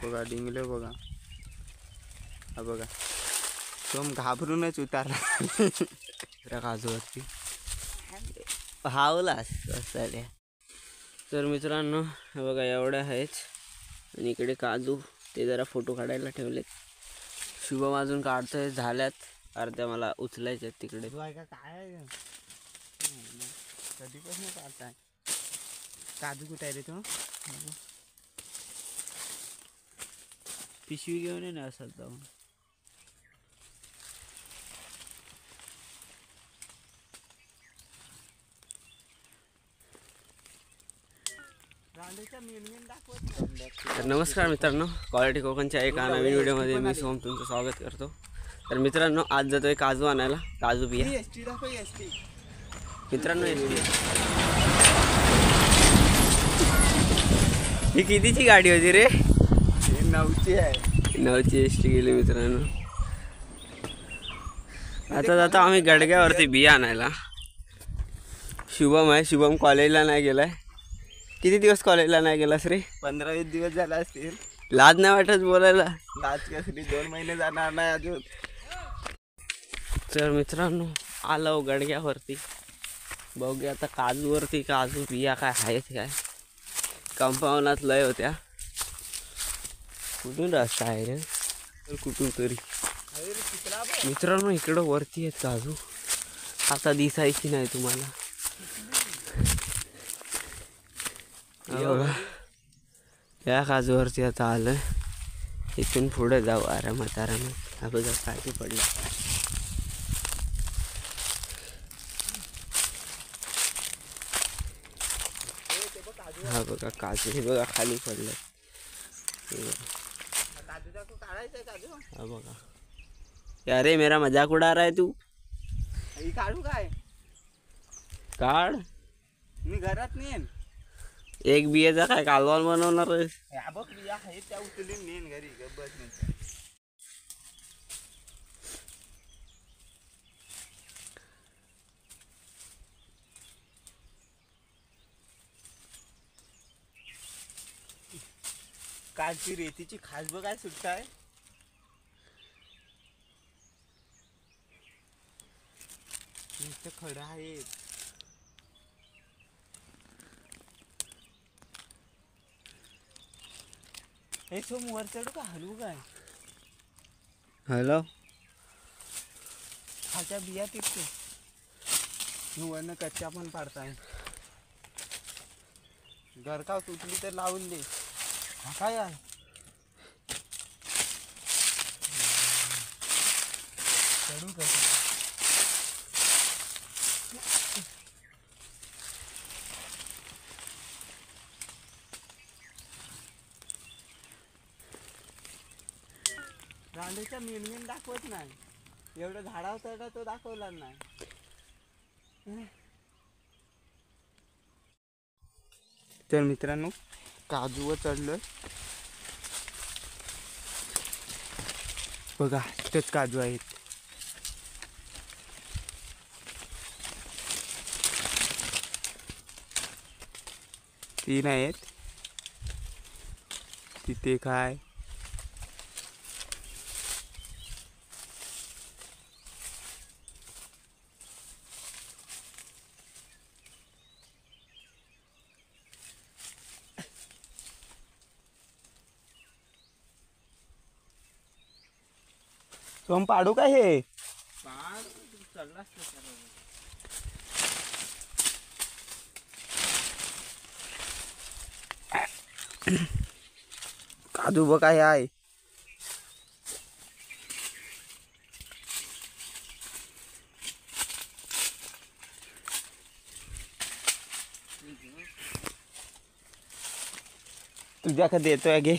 बघा डिंगले बघा, हा बघा सोम घाबरूनच उतारला काजूवरती हावलास असं. तर मित्रांनो हे बघा एवढ्या आहेच आणि इकडे काजू ते जरा फोटो काढायला ठेवलेत. शुभम अजून काढतोय, झाल्यात अर्ध्या मला उचलायचे तिकडे. काय कधीपासून काढताय काजू? कुठे आहे रे तो? पिशवी घेऊन ये ना असं जाऊन. तर नमस्कार मित्रांनो, क्वालिटी कोकणच्या एका नवीन व्हिडिओमध्ये मी सोम तुमचं स्वागत करतो. तर मित्रांनो आज जातोय काजू आणायला, काजू बिया. मित्रांनो ही कितीची गाडी होती रे? 9ची आहे. 9ची एसटी गेली मित्रांनो. आता जाता आम्ही गडग्यावरती बिया आणायला. शुभम आहे, शुभम कॉलेजला नाही गेलाय. किती दिवस कॉलेजला नाही गेलास रे? 15-20 दिवस झाला असतील. लाज नाही वाटत बोलायला? लाज कसली, 2 महिने जाणार नाही अजून. तर मित्रांनो आलो गडग्यावरती, बघूया आता काजूवरती काजू बिया काय आहेत काय. कंपाऊंडात लय होत्या. कुठून रस्ता आहे रे? तर कुठून तरी मित्रांनो इकडं वरती आहेत काजू, आता दिसायची नाही तुम्हाला. बघा या काजूवरती आता आलं, इथून पुढे जाऊ आरामात आरामात. हा बघा काजू पडला. हा बघा काजू, हे बघा खाली पडलं. हा बघा. अरे मेरा मजाक उडा रहा है तू? काढू काय? काढ. मी घरात नेन. एक बियाचा काय कालवान बनवणार आहेस? बघ बिया आहेत त्या उचलून नेन घरी. बस नाही कालची रेतीची खास बघ काय सुटताय. नुसतं खडं आहेत. हे सोम वर चढू का हलवू काय? हॅलो खालच्या बिया टिकते, वरनं कच्च्या पण पाडताय. गरकाव तुटली तर लावून दे. हा काय आहे? चढू कसं? रांडेचा मेन दाखवत नाही. एवढं झाडावर चढा तो दाखवला नाही. तर मित्रांनो काजूवर चढलोय बघा, इथेच काजू आहेत. तीन आहेत. तिथे काय सोम पाडू काय? हे काजू बघा हे आहे. तुझ्या का देतोय गे?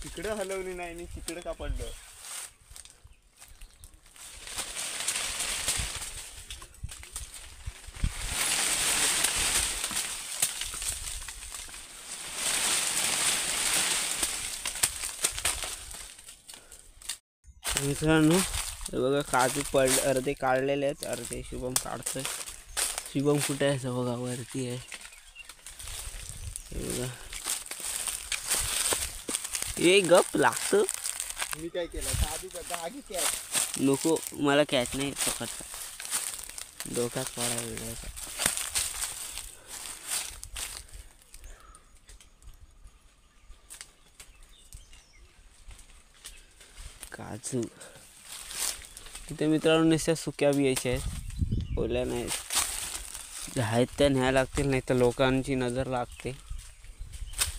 तिकडं हलवली नाही आणि तिकडं का पडलं? मित्रांनो हे बघा काजू अर्धे काढलेले आहेत, अर्धे शुभम काढतोय. शुभम कुठे आहे असं बघा, वरती आहे. हे बघा हे गप लागतं. मी काय केलं काजू करता आगी कॅच नको मला कॅच नाही पकडता, डोक्यात पडा वेगळ्याचा. काजू तिथे मित्रांनो नुसत्या सुक्या बियाच्या आहेत, ओल्या नाहीत. आहेत त्या न्याय लागतील, नाही तर लोकांची नजर लागते.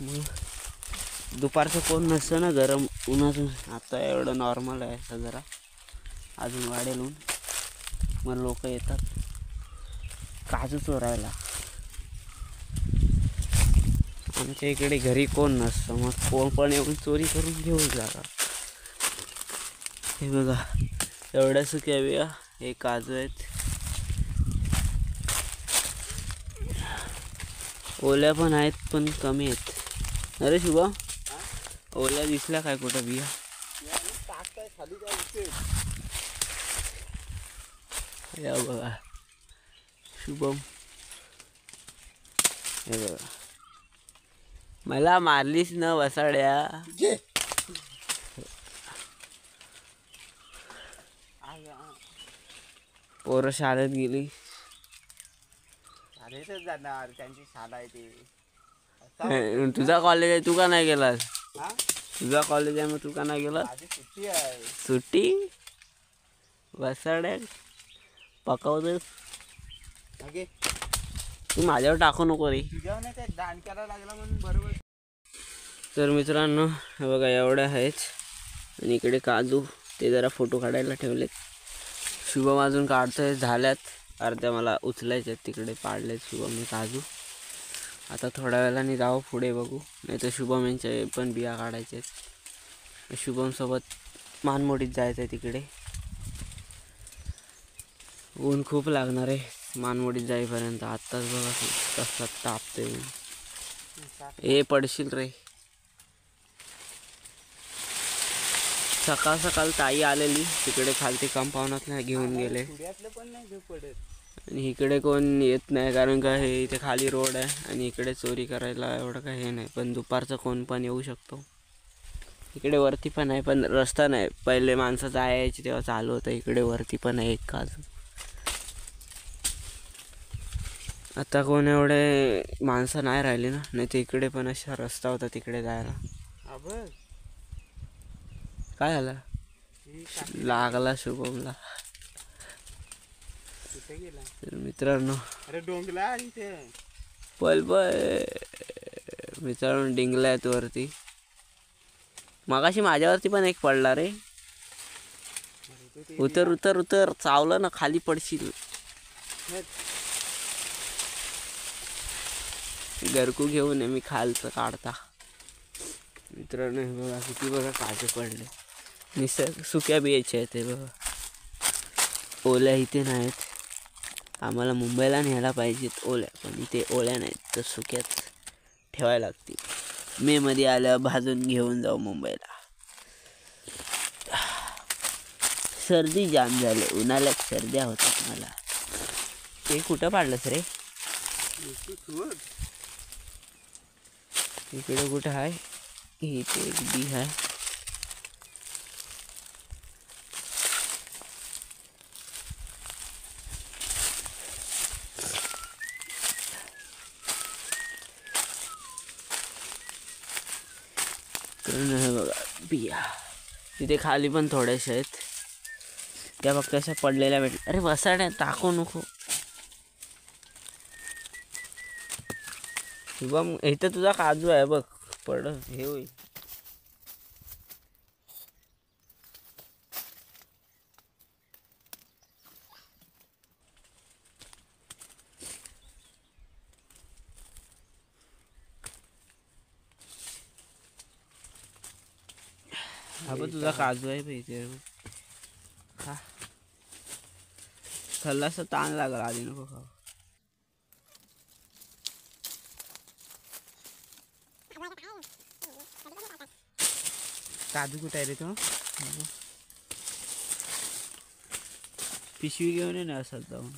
मग दुपारचं कोण नसतं ना गरम उन्हातून. आता एवढं नॉर्मल आहे असं, जरा अजून वाढेल ऊन मग लोक येतात काजू चोरायला. आमच्या इकडे घरी कोण नसतं, मग कोण पण येऊन चोरी करून घेऊन जातात. हे बघा एवढ्या सुक्या बिया, हे काजू आहेत. ओल्या पण आहेत पण कमी आहेत. अरे शुभम ओल्या दिसल्या काय कुठं बिया? टाकताय खाली काय उचल. या बघा शुभम, हे बघा मला मारलीस न वसाड्या. पोरं शाळेत गेली. शाळेतच जाणार, त्यांची शाळा आहे ते. तुझा कॉलेज आहे तू का नाही गेलास? हा तुझा कॉलेज आहे मग तू का नाही गेलास? माझी सुट्टी आहे. सुट्टी वसाड्या पकवतोस अगे तू, माझ्यावर टाकू नको रे. तुझ्यावर नाही काय दांडक्याला लागला म्हणून बरोबर. तर मित्रांनो हे बघा एवढ्या आहेत, आणि इकडे काजू ते जरा फोटो काढायला ठेवलेत. शुभम अजून काढतोय, झाल्यात अर्ध्या मला उचलायचे तिकडे पाडलेत शुभमने काजू. आता थोड्या वेळाने जाऊ पुढे बघू, नाही तर शुभम यांच्या पण बिया काढायचे आहेत. शुभमसोबत मानमोडीत जायचं आहे तिकडे. ऊन खूप लागणार आहे मानमोडीत जाईपर्यंत. आत्ताच बघा कसं तापते ऊन. हे पडशील रे. सकाळ सकाळ ताई आलेली तिकडे खालती कंपाऊंडात नाही घेऊन गेले, पण नाही घेऊ पडत. आणि इकडे कोण येत नाही कारण का हे इथे खाली रोड आहे आणि इकडे चोरी करायला एवढं काही हे नाही. पण दुपारचं कोण पण येऊ शकतो. इकडे वरती पण आहे पण रस्ता नाही. पहिले माणसं जायची तेव्हा चालू होतं. इकडे वरती पण आहे एक काजू. आता कोण एवढे माणसं नाही राहिली ना, नाही तर इकडे पण असा रस्ता होता तिकडे जायला. काय झालं? लागला शुभमला. तर मित्रांनो अरे डोंगला पल मित्रांनो डिंगला आहेत वरती. मगाशी माझ्यावरती पण एक पडला रे. उतर उतर उतर, चावलं ना खाली पडशील. घरकू घेऊन मी खालचं काढता. मित्रांनो हे बघा किती बघा काजू पडले. निसर्ग सुक्या बियाचे आहेत ते बघा, ओल्या इथे नाहीत. आम्हाला मुंबईला न्यायला पाहिजेत ओल्या, पण इथे ओल्या नाहीत तर सुक्यात ठेवायला लागतील. मे मध्ये आल्या भाजून घेऊन जाऊ मुंबईला. सर्दी जाम झाले, उन्हाळ्यात सर्द्या होतात मला. ते कुठं पाडलंस रे? इकडे कुठं आहे? इथे एक बी आहे. बघा बिया तिथे खाली पण थोड्याशा आहेत, त्या फक्त अशा पडलेल्या भेटल्या. अरे वसाड्या टाकू नको शुभम. इथं तुझा काजू आहे बघ, पड हे होईल. हा बघ तुझा काजू आहे भाई ते. हा थल्लासा ताण लागला आधी नको खाऊ. काजू कुठे आहे रे तो? पिशवी घेऊन ये ना असं जाऊन.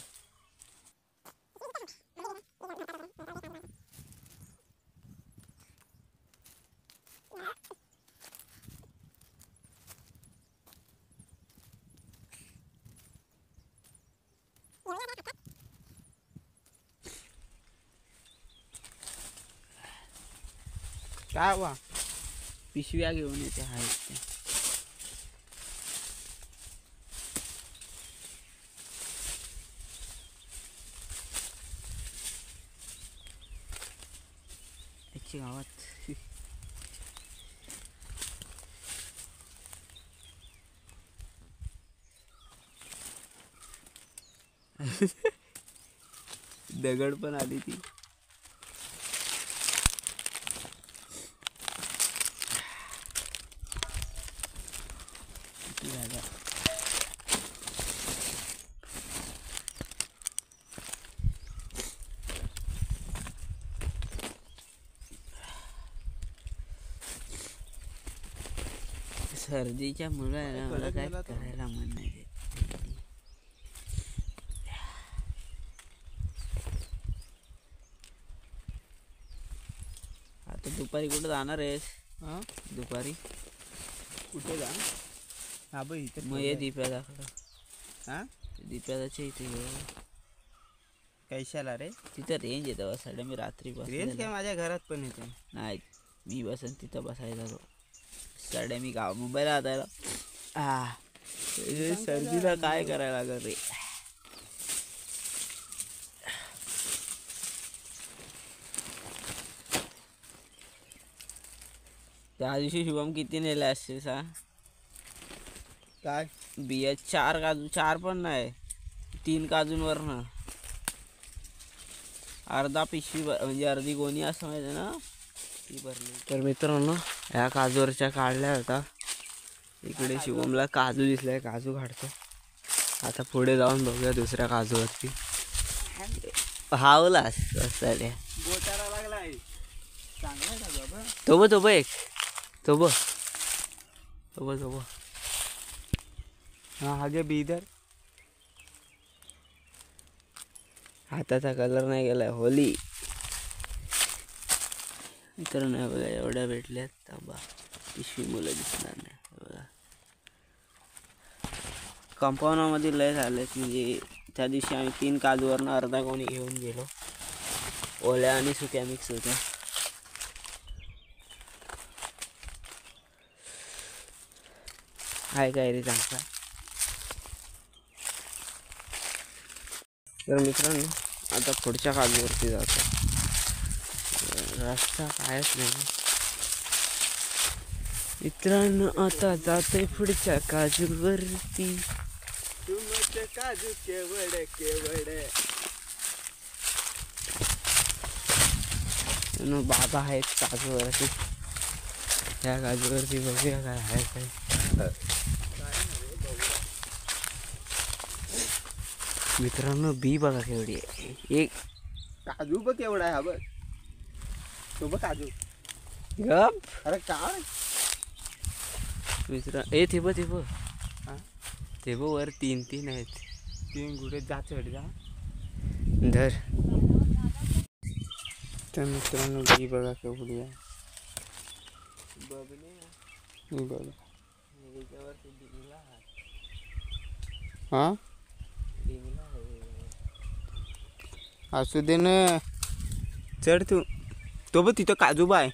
काय वा पिशव्या घेऊन येते आहेत ते. याची गावात दगड पण आली ती. किती झालं? सर्दीच्या मुळे आहे ना, मला काय करायला मन नाही देत. आता दुपारी कुठं जाणार आहेस? हा दुपारी कुठे जा हा बघ इथे मग ये दीप्यादाकडं. हा दीप्यादाच्या इथे घेऊ. कैशाला रे तिथं रेंज येतं बसायला. मी रात्री रेंज बसलेलो. काय माझ्या घरात पण येते. नाही मी बसन तिथं बसायला तो साड्या. मी गाव मुंबईला राहतायला. सर्दीला काय करायला लागल रे. त्या दिवशी शुभम किती नेले असते सांग? काय बिया 4 काजू, 4 पण नाही 3 काजूंवरनं अर्धा पिशवी म्हणजे अर्धी गोणी असं माहिती ना ती भरली. तर मित्रांनो ह्या काजूवरच्या काढल्या होता. इकडे शुभमला काजू दिसलाय, काजू काढतो. आता पुढे जाऊन बघूया दुसऱ्या काजूवरती. हावलास असं गोटाला लागलाय चांगला का बाबा. तो बघ एक तो बघ. हा हा घे बिदर. हाताचा कलर नाही गेलाय. होली तर नाही बघा एवढ्या भेटल्यात. थांबा पिशवी मुलं दिसणार नाही बघा. कंपाऊंडमध्ये लय झालेत. म्हणजे त्या दिवशी आम्ही 3 काजूवरनं अर्धा कोणी घेऊन गेलो. ओल्या आणि सुक्या मिक्स होत्या. हाय काय रे चांगला. तर मित्रांनो आता पुढच्या काजूवरती जातो. रस्ता कायच नाही मित्रांनो. आता जातोय पुढच्या काजूवरती. तुमचे काजू केवढे केवढे. बाबा आहेत काजूवरती. त्या काजूवरती बघूया काय आहे काय. मित्रांनो बी बघा केवढी आहे. एक काजू बघ केवढा आहे. हा बघ तो बघ काजू. गप अरे काय मित्र ते बघ हा ते बघ वर 3 आहेत. 3 गुढे जा चढ जा. धर. तर मित्रांनो बी बघा केवढी आहे. बघा हा असू दे ना. चढ तू. तो बघ तिथं काजू बाय.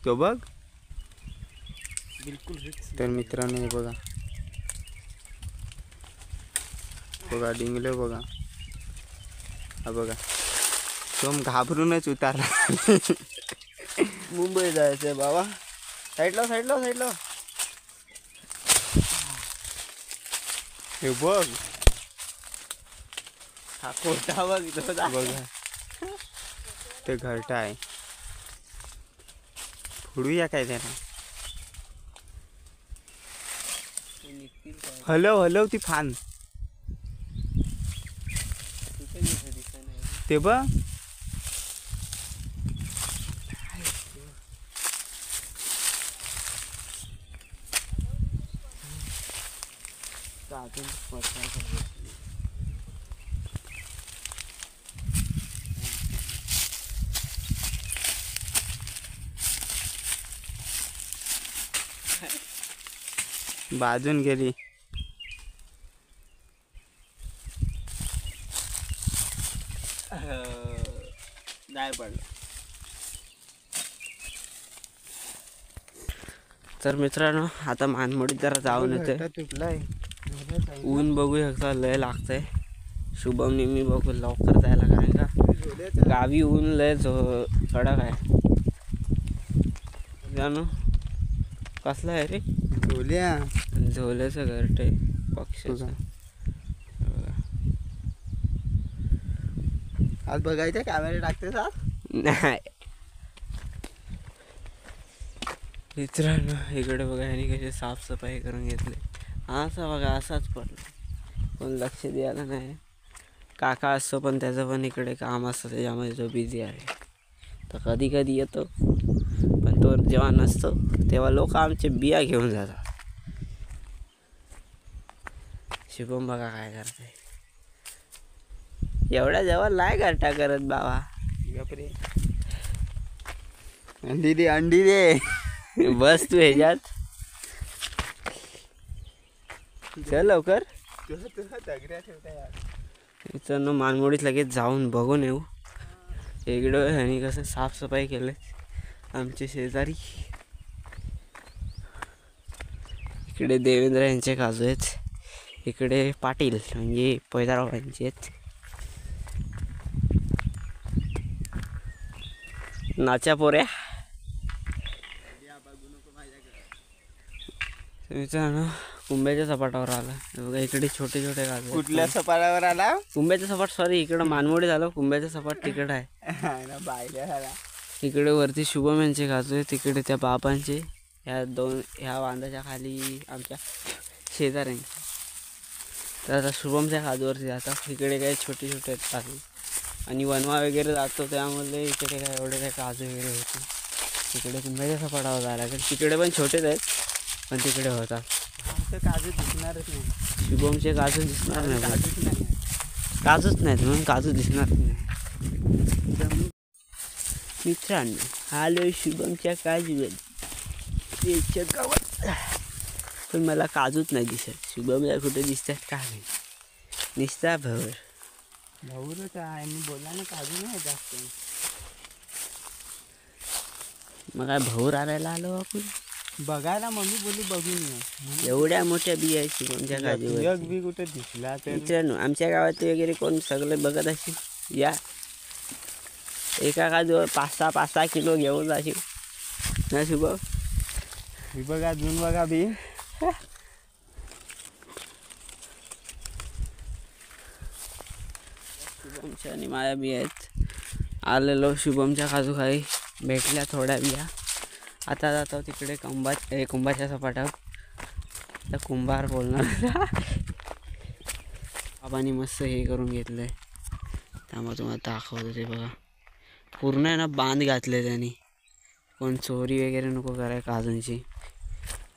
तो बघ. बिलकुल. तर मित्रांनो हे बघा बघा डिंगले बघा. हा बघा तो घाबरूनच उतारला. मुंबई जायचंय बाबा. साईडला हे बघ. हा कोटा बघ. बघा ते घरटा आहे. फोडूया काय त्याला. हलव ती फान. ते बघ बाजून गेली. नाही पडलं. तर मित्रांनो आता मानमोडीत जरा जाऊन येते. तुटलाय. ऊन बघू शकता लय लागतंय. शुभमने मी बघू लवकर जायला कारण का गावी ऊन लय कडक आहे. जाणू कसला आहे रे? झोल्या. झोल्याचं घरट आहे पक्षाचं. आज बघायचं कॅमेरा टाकते का? नाही मित्रांनो इकडे बघा ह्यानी कशी साफसफाई करून घेतली. असा बघा असाच पडला. कोण लक्ष द्यायला नाही. काका असतो पण त्याचं पण इकडे काम असतं त्याच्यामध्ये तो बिझी आहे. तर कधी कधी येतो पण तो जेव्हा नसतो तेव्हा लोक आमचे बिया घेऊन जातात. शुभम बघा काय करते. एवढ्या जवळ नाही घरटा करत बाबा. बापरे. अंडी दे अंडी दे. बस तू ह्याच्यात चल लवकर. मित्रांनो मानमोडीत लगेच जाऊन बघून येऊ. इकडं ह्यानी कसं साफसफाई केले आमचे शेजारी. इकडे देवेंद्र यांचे काजू आहेत. इकडे पाटील म्हणजे पैदाराव यांचे आहेत. नाच्या पोऱ्या. मित्रांनो कुंभ्याच्या सपाटावर आला बघा. इकडे छोटे छोटे काजू. कुठल्या सपाटावर आला? कुंभ्याचं सपाट सॉरी इकडं मानमोडी झालं. कुंभ्याचं सपाट तिकडं आहे. बायला. इकडे वरती शुभम यांचे काजू आहे. तिकडे त्या बाबांचे ह्या बांधाच्या खाली आमच्या शेजाऱ्यांचे. तर आता शुभमच्या काजूवरती जातात. इकडे काही छोटे छोटे आहेत काजू आणि वनवा वगैरे जातो त्यामुळे इकडे काय एवढे काही काजू वगैरे होते. तिकडे कुंभ्याच्या सपाटावर जायला लागेल. तिकडे पण छोटेच आहेत पण तिकडे होतात. काजू दिसणारच नाही. शुभमचे काजू दिसणार नाही. काजूच नाही. काजूच नाहीत म्हणून काजू दिसणार नाही. मित्रांनो आलो शुभमच्या काजूवर गावात पण मला काजूच नाही दिसत. शुभमला कुठे दिसतात का नाही. निसता भवर भाऊरच आहे. मी बोलला ना काजू नाही जास्त. मग काय भवर आणायला आलो आपण बघायला. मम्मी बोलली बघून ये. एवढ्या मोठ्या बिया आहेत शुभमच्या काजूवर. एक बी कुठे दिसला तर. मित्रांनो आमच्या गावात वगैरे कोण सगळे बघत असेल या एका काजूवर 5-6 किलो घेऊन जाशील ना शुभम. ही बघा अजून बघा बी. शुभमच्या आणि माझ्या बिया आहेत. आलेलो शुभमच्या काजू खाई भेटल्या थोड्या बिया. आता जातो तिकडे कुंभाच्या सपाटावर. तर कुंभार बोलणार बाबांनी मस्त हे करून घेतलंय. त्यामुळे तुम्हाला दाखवतो ते बघा. पूर्ण आहे ना बांध घातले त्यांनी. कोण चोरी वगैरे नको कराय काजूंची.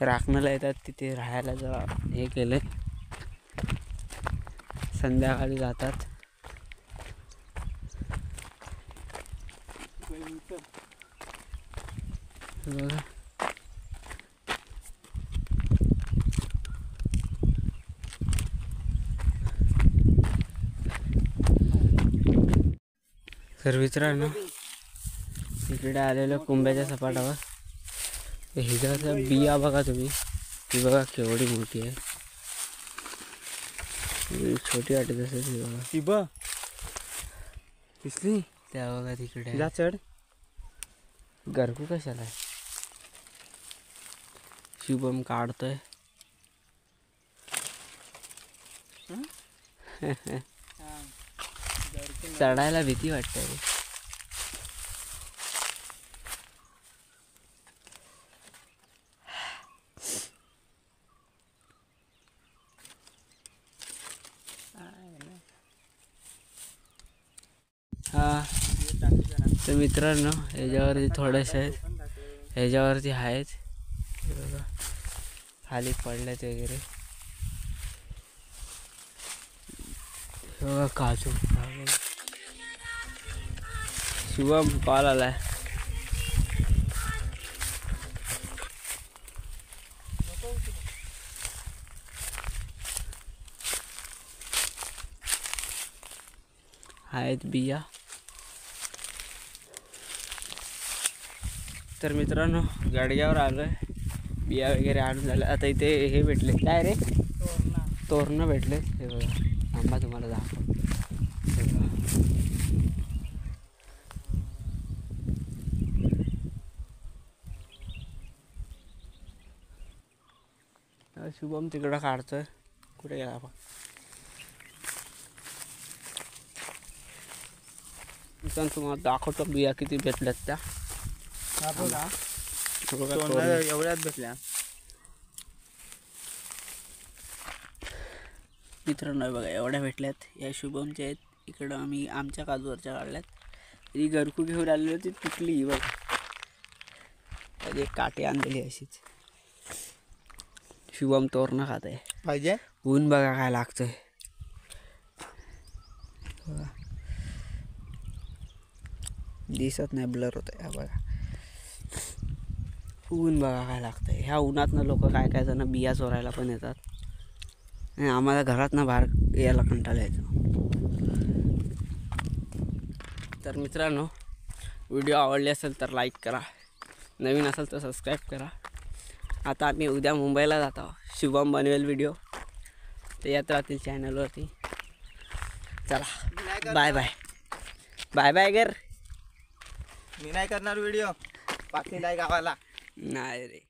राखणाला येतात तिथे राहायला जरा हे केलंय. संध्याकाळी जातात. बघा तर मित्रांनो इकडे आलेलं कुंभ्याच्या सपाटावर. हिच्याचा बिया बघा तुम्ही. ती बघा केवढी मोठी आहे. छोटी वाटत असेल ती बघा. ती बघ दिसली त्या बघा तिकडे. जा चढ. गरकू कशाला आहे. शुभम काढतोय. चढायला भीती वाटते. हा तर मित्रांनो ह्याच्यावरती थोडेसे आहेत. ह्याच्यावरती आहेत बघा खाली पडल्यात वगैरे. काजू शुभम कॉल आलाय. आहेत बिया. तर मित्रांनो गाडग्यावर आलोय, बिया वगैरे आणून झाल्या. आता इथे हे भेटले काय रे, तोरणं भेटले. हे बघा आंबा तुम्हाला दाखव. शुभम तिकडं काढतोय. कुठे गेला आपण? तुम्हाला दाखवतो बिया किती भेटल्यात त्या. एवढ्याच भेटल्या. मित्रांनो बघा एवढ्या भेटल्यात. या शुभमच्या आहेत. इकडं आम्ही आमच्या काजूवरच्या काढल्यात. ही घरकू घेऊन आलेली होती, तुटली बघा. एक काठी आणलेली अशीच. शुभम तोरणं खात आहे. पाहिजे ऊन बघा काय लागतंय. दिसत नाही, ब्लर होत आहे बघा. ऊन बघा काय लागतंय. ह्या उन्हातनं लोक काय काय जण बिया चोरायला पण येतात. आणि आम्हाला घरातनं बाहेर यायला कंटाळा येतो. तर मित्रांनो व्हिडिओ आवडले असेल तर लाईक करा, नवीन असेल तर सबस्क्राईब करा. आता आम्ही उद्या मुंबईला जात आहोत. शुभम बनवेल व्हिडिओ, ते येत राहतील चॅनलवरती. चला बाय बाय. बाय बाय कर. मी नाही करणार व्हिडिओ, पाटील आहे गावाला. नाही रे.